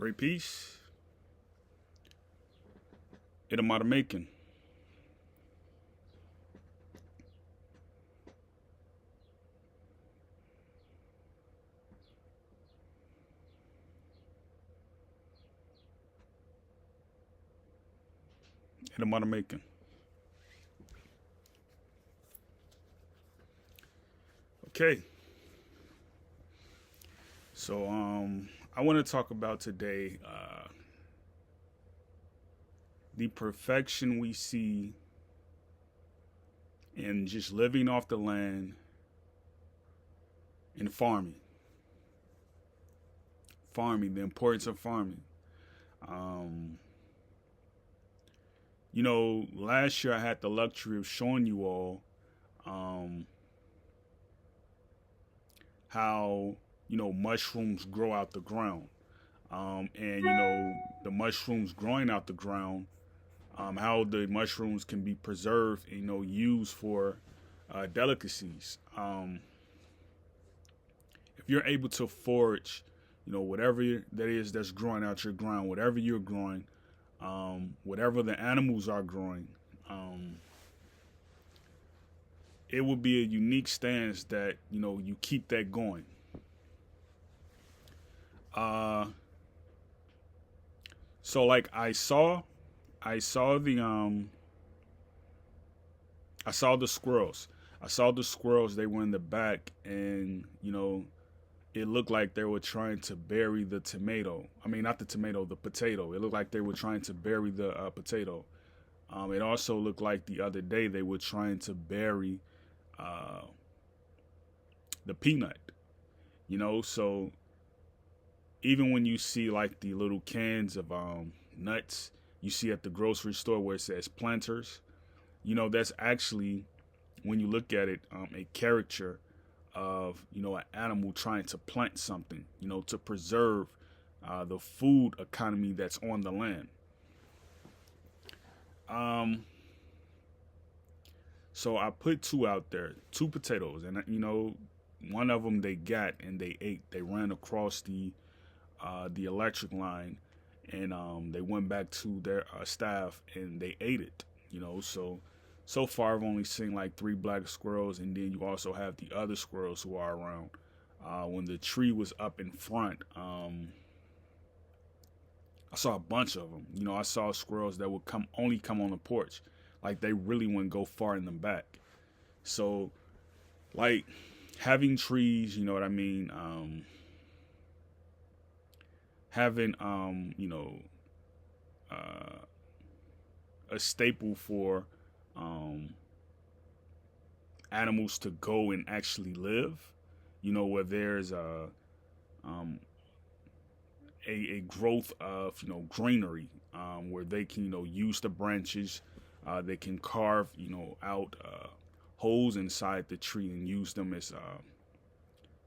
Great piece. Itamar making. Itamar making. Okay. So I want to talk about today the perfection we see in just living off the land and farming. Farming, the importance of farming. Um, last year I had the luxury of showing you all um, how mushrooms grow out the ground, and the mushrooms growing out the ground, how the mushrooms can be preserved, and, used for delicacies. If you're able to forage, whatever that is that's growing out your ground, whatever you're growing, whatever the animals are growing, it would be a unique stance that you keep that going. Uh, so like I saw the squirrels. I saw the squirrels. They were in the back, and it looked like they were trying to bury the tomato. I mean, not the tomato, the potato. It looked like they were trying to bury the potato. It also looked like the other day they were trying to bury uh, the peanut. So even when you see like the little cans of nuts you see at the grocery store where it says planters, that's actually, when you look at it, a caricature of an animal trying to plant something, to preserve the food economy that's on the land. Um, so I put two out there, two potatoes, and one of them they got and they ate. They ran across the electric line, and they went back to their staff and they ate it. So far I've only seen like three black squirrels, and then you also have the other squirrels who are around. When the tree was up in front, I saw a bunch of them. I saw squirrels that would come on the porch, like they really wouldn't go far in the back. So, like having trees, you know what I mean. Having uh, a staple for um, animals to go and actually live. Where there's um, a growth of greenery, where they can use the branches, they can carve out holes inside the tree and use them as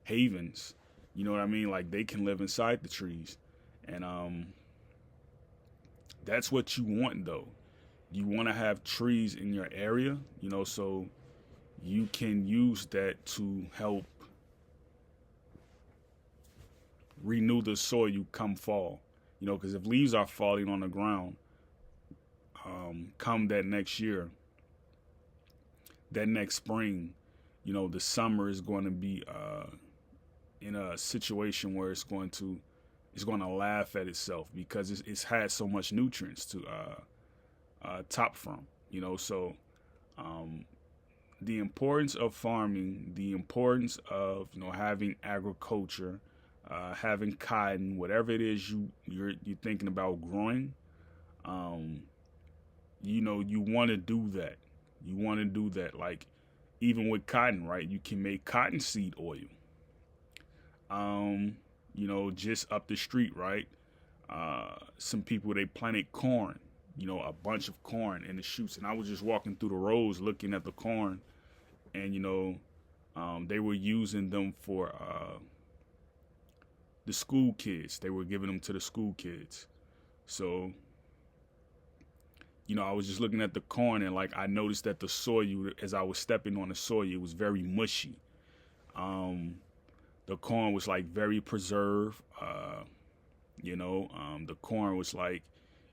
havens. You know what I mean? Like they can live inside the trees, and that's what you want though. You want to have trees in your area, so you can use that to help renew the soil you come fall. Because if leaves are falling on the ground, come that next year, that next spring, the summer is going to be in a situation where it's going to laugh at itself because it's had so much nutrients to top from. So um, the importance of farming, the importance of having agriculture, having cotton, whatever it is you're thinking about growing, um, you want to do that. You want to do that. Like even with cotton, right? You can make cottonseed oil. Just up the street, right? Some people they planted corn, a bunch of corn in the shoots, and I was just walking through the rows looking at the corn, and they were using them for the school kids. They were giving them to the school kids. So, I was just looking at the corn, and like I noticed that the soil, as I was stepping on the soil, it was very mushy. Um, the corn was like very preserved. The corn was like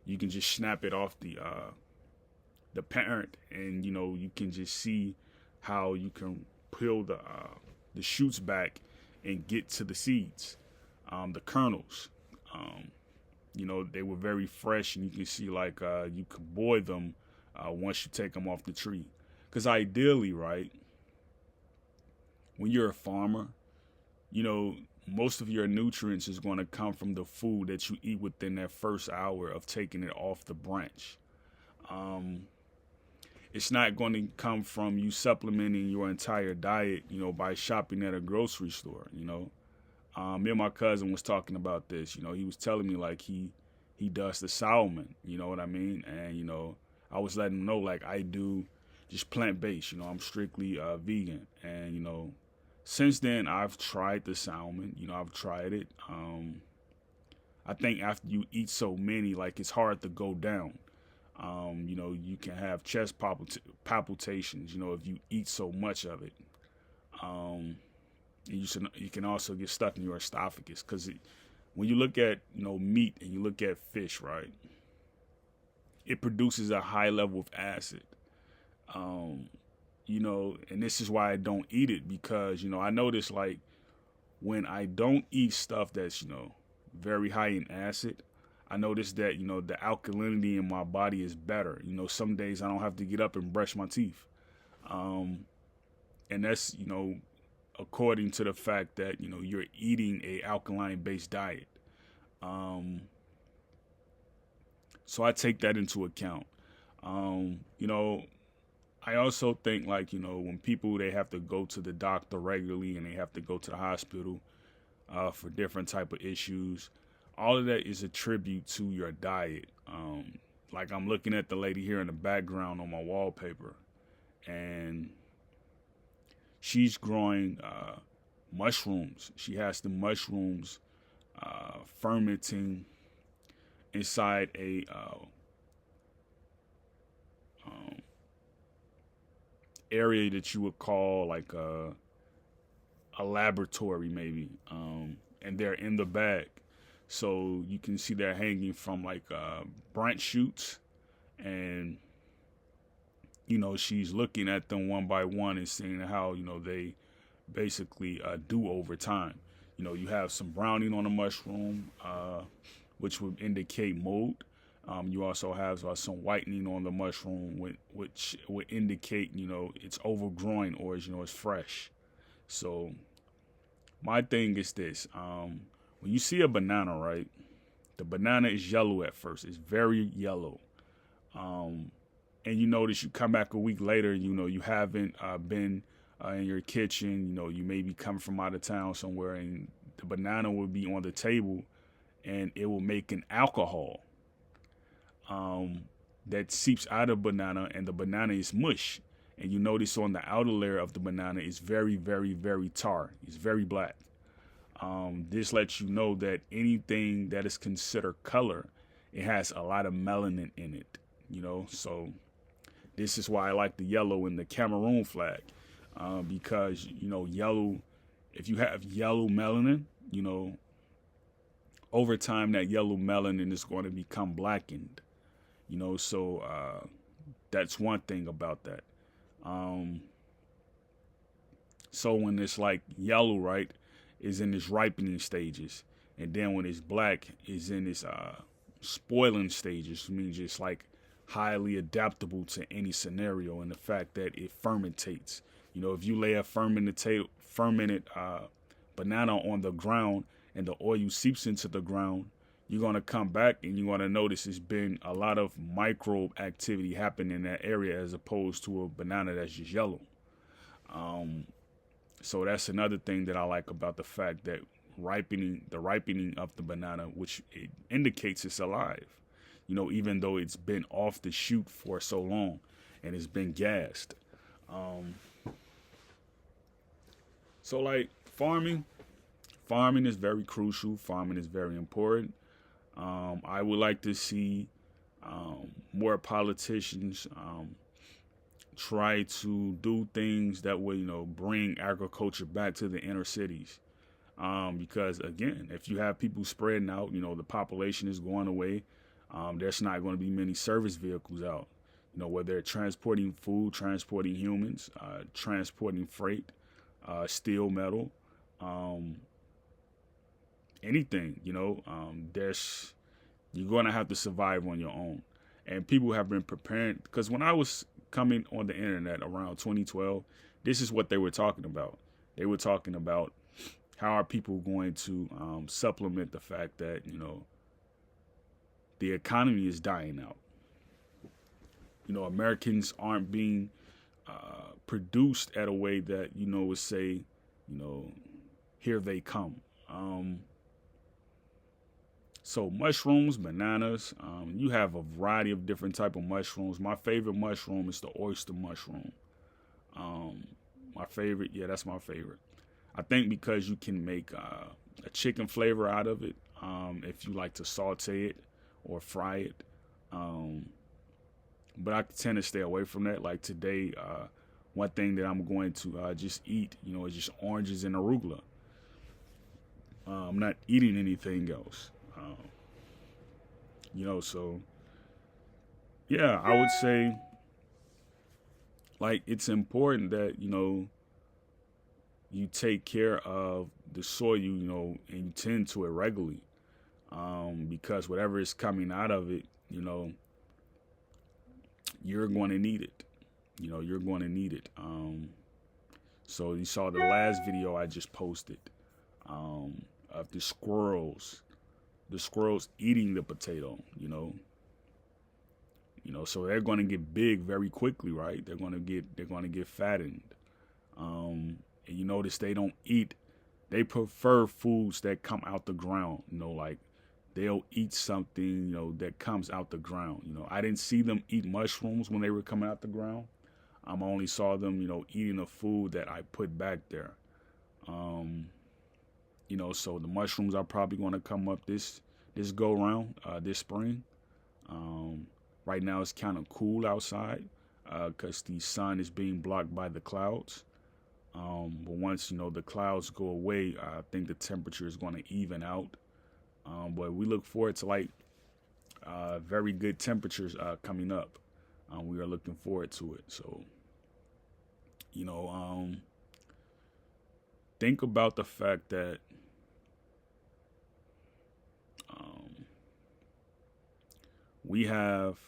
you can just snap it off the parent, and you can just see how you can peel the shoots back and get to the seeds, the kernels. Um, they were very fresh, and you can see like you could boil them once you take them off the tree. Because ideally, right, when you're a farmer, you know, most of your nutrients is going to come from the food that you eat within that first hour of taking it off the branch. Um, it's not going to come from you supplementing your entire diet, by shopping at a grocery store. Me and my cousin was talking about this. He was telling me like he does the salmon. You know what I mean? And I was letting him know like I do just plant based. I'm strictly vegan, and since then I've tried the salmon. I've tried it. I think after you eat so many, like it's hard to go down. You can have chest palpitations. If you eat so much of it. You can also get stuck in your esophagus because when you look at meat and you look at fish, right, it produces a high level of acid. Um, and this is why I don't eat it because I notice like when I don't eat stuff that's very high in acid, I notice that the alkalinity in my body is better. Some days I don't have to get up and brush my teeth, um, and that's according to the fact that you're eating a alkaline based diet. Um, so I take that into account. Um, you know, I also think like when people they have to go to the doctor regularly and they have to go to the hospital for different type of issues. All of that is a tribute to your diet. Like I'm looking at the lady here in the background on my wallpaper, and she's growing mushrooms. She has the mushrooms fermenting inside a um, area that you would call like a laboratory, maybe. And they're in the bag, so you can see they're hanging from like branch shoots, and she's looking at them one by one and seeing how they basically do over time. You have some browning on the mushroom, which would indicate mold. You also have some whitening on the mushroom, which would indicate it's overgrowing or it's fresh. So my thing is this: when you see a banana, right? The banana is yellow at first; it's very yellow. Um, and you notice you come back a week later, you haven't been in your kitchen, you may be coming from out of town somewhere, and the banana will be on the table, and it will make an alcohol um, that seeps out of banana, and the banana is mush. And you notice on the outer layer of the banana is very, very, very tar. It's very black. This lets you know that anything that is considered color, it has a lot of melanin in it. So this is why I like the yellow in the Cameroon flag, because yellow. If you have yellow melanin, over time that yellow melanin is going to become blackened. So that's one thing about that. Um, so when it's like yellow, right, is in its ripening stages, and then when it's black, is in its spoiling stages. I mean, just like highly adaptable to any scenario, and the fact that it fermentates. If you lay a fermented banana on the ground and the oil seeps into the ground, you're going to come back and you're going to notice there's been a lot of microbe activity happening in that area as opposed to a banana that's just yellow. Um, so that's another thing that I like about the fact that the ripening of the banana, which it indicates it's alive, even though it's been off the shoot for so long and it's been gassed. Um, so like farming is very crucial. Farming is very important. I would like to see more politicians try to do things that would, bring agriculture back to the inner cities. Because again, if you have people spreading out, the population is going away. There's not going to be many service vehicles out. Whether they're transporting food, transporting humans, transporting freight, steel, metal, um, anything. There's you're going to have to survive on your own. And people have been preparing, because when I was coming on the internet around 2012, this is what they were talking about. They were talking about how are people going to supplement the fact that, the economy is dying out. Americans aren't being produced at a way that, would say, here they come. So mushrooms, bananas, you have a variety of different type of mushrooms. My favorite mushroom is the oyster mushroom. My favorite, yeah, that's my favorite. I think because you can make a chicken flavor out of it, if you like to saute it or fry it. But I tend to stay away from that. Like today, one thing that I'm going to just eat, is just oranges and arugula. I'm not eating anything else. So yeah, I would say like it's important that, you take care of the soil, and you tend to it regularly. Because whatever is coming out of it, you're going to need it. You're going to need it. So you saw the last video I just posted of the squirrels eating the potato, so they're going to get big very quickly, right? They're going to get fattened. And you notice they prefer foods that come out the ground, like they'll eat something, that comes out the ground. I didn't see them eat mushrooms when they were coming out the ground. I only saw them, eating the food that I put back there. So the mushrooms are probably going to come up this go round, this spring. Right now it's kind of cool outside because the sun is being blocked by the clouds. But once, the clouds go away, I think the temperature is going to even out. But we look forward to like very good temperatures coming up. We are looking forward to it. So, think about the fact that we have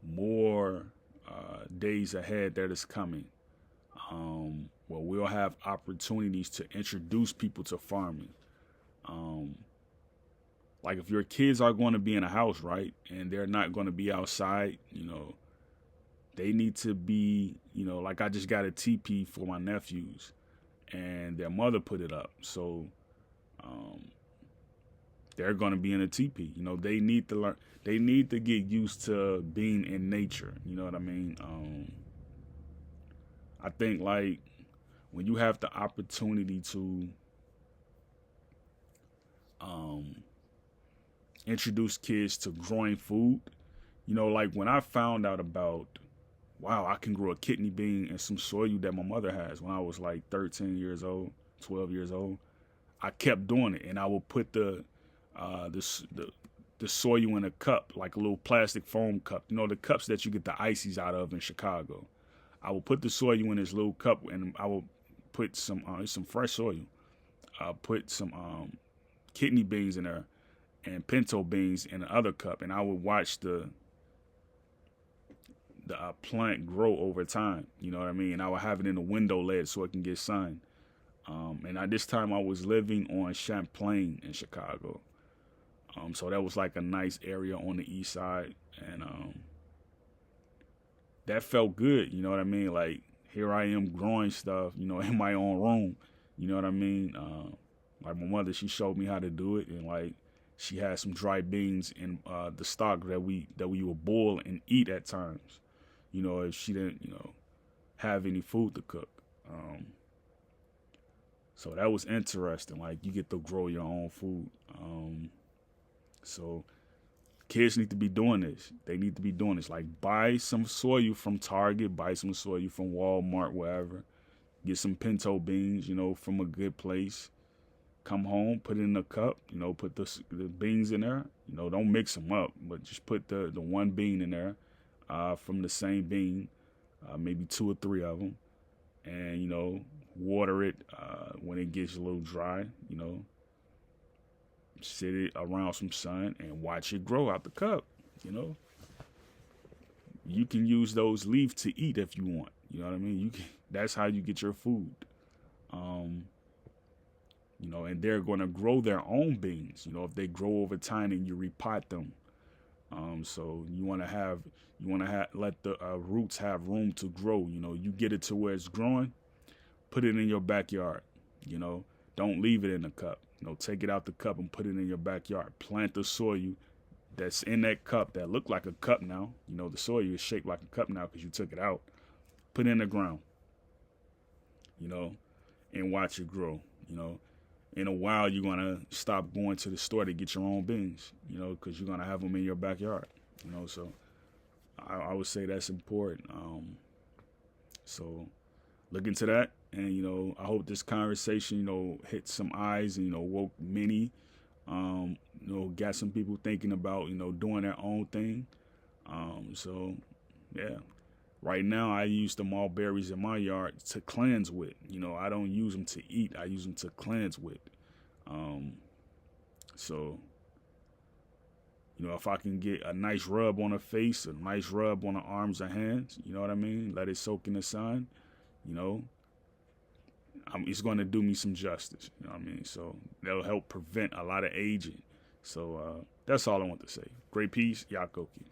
more days ahead that is coming. Where we'll have opportunities to introduce people to farming. Like if your kids are going to be in a house, right, and they're not going to be outside, they need to be, like I just got a teepee for my nephews and their mother put it up. So they're going to be in a teepee. They need to learn. They need to get used to being in nature. You know what I mean? I think like when you have the opportunity to introduce kids to growing food, like when I found out about, wow, I can grow a kidney bean and some soil that my mother has when I was like 13 years old, 12 years old, I kept doing it. And I would put the soil in a cup, like a little plastic foam cup, the cups that you get the ices out of in Chicago. I will put the soil in this little cup, and I will put some fresh soil. Put some kidney beans in there, and pinto beans in the other cup, and I would watch the plant grow over time. You know what I mean? And I would have it in a window led so it can get sun. And at this time, I was living on Champlain in Chicago, so that was like a nice area on the east side, and that felt good, you know what I mean? Like, here I am growing stuff, in my own room, you know what I mean? Like my mother, she showed me how to do it, and like she had some dry beans in the stock that we would boil and eat at times, if she didn't, have any food to cook. So that was interesting. Like you get to grow your own food. So kids need to be doing this. They need to be doing this. Like buy some soil from Target, buy some soil from Walmart, wherever. Get some pinto beans, from a good place. Come home, put it in a cup, put the beans in there. Don't mix them up, but just put the one bean in there from the same bean, maybe 2 or 3 of them. And, water it when it gets a little dry, sit it around some sun and watch it grow out the cup, You can use those leaves to eat if you want. You know what I mean? That's how you get your food. And they're going to grow their own beans, if they grow over time and you repot them. So you want to let the roots have room to grow. You get it to where it's growing, put it in your backyard. Don't leave it in the cup. Take it out the cup and put it in your backyard. Plant the soil that's in that cup that look like a cup now. The soil is shaped like a cup now because you took it out. Put it in the ground, and watch it grow. In a while, you're going to stop going to the store to get your own beans, because you're going to have them in your backyard, So I would say that's important. So look into that. And, I hope this conversation, hit some eyes and, woke many, got some people thinking about, doing their own thing. So, yeah. Right now, I use the mulberries in my yard to cleanse with. I don't use them to eat. I use them to cleanse with. So, if I can get a nice rub on the face, a nice rub on the arms and hands, you know what I mean? Let it soak in the sun, it's going to do me some justice. You know what I mean? So that'll help prevent a lot of aging. So that's all I want to say. Great peace, Yakoki.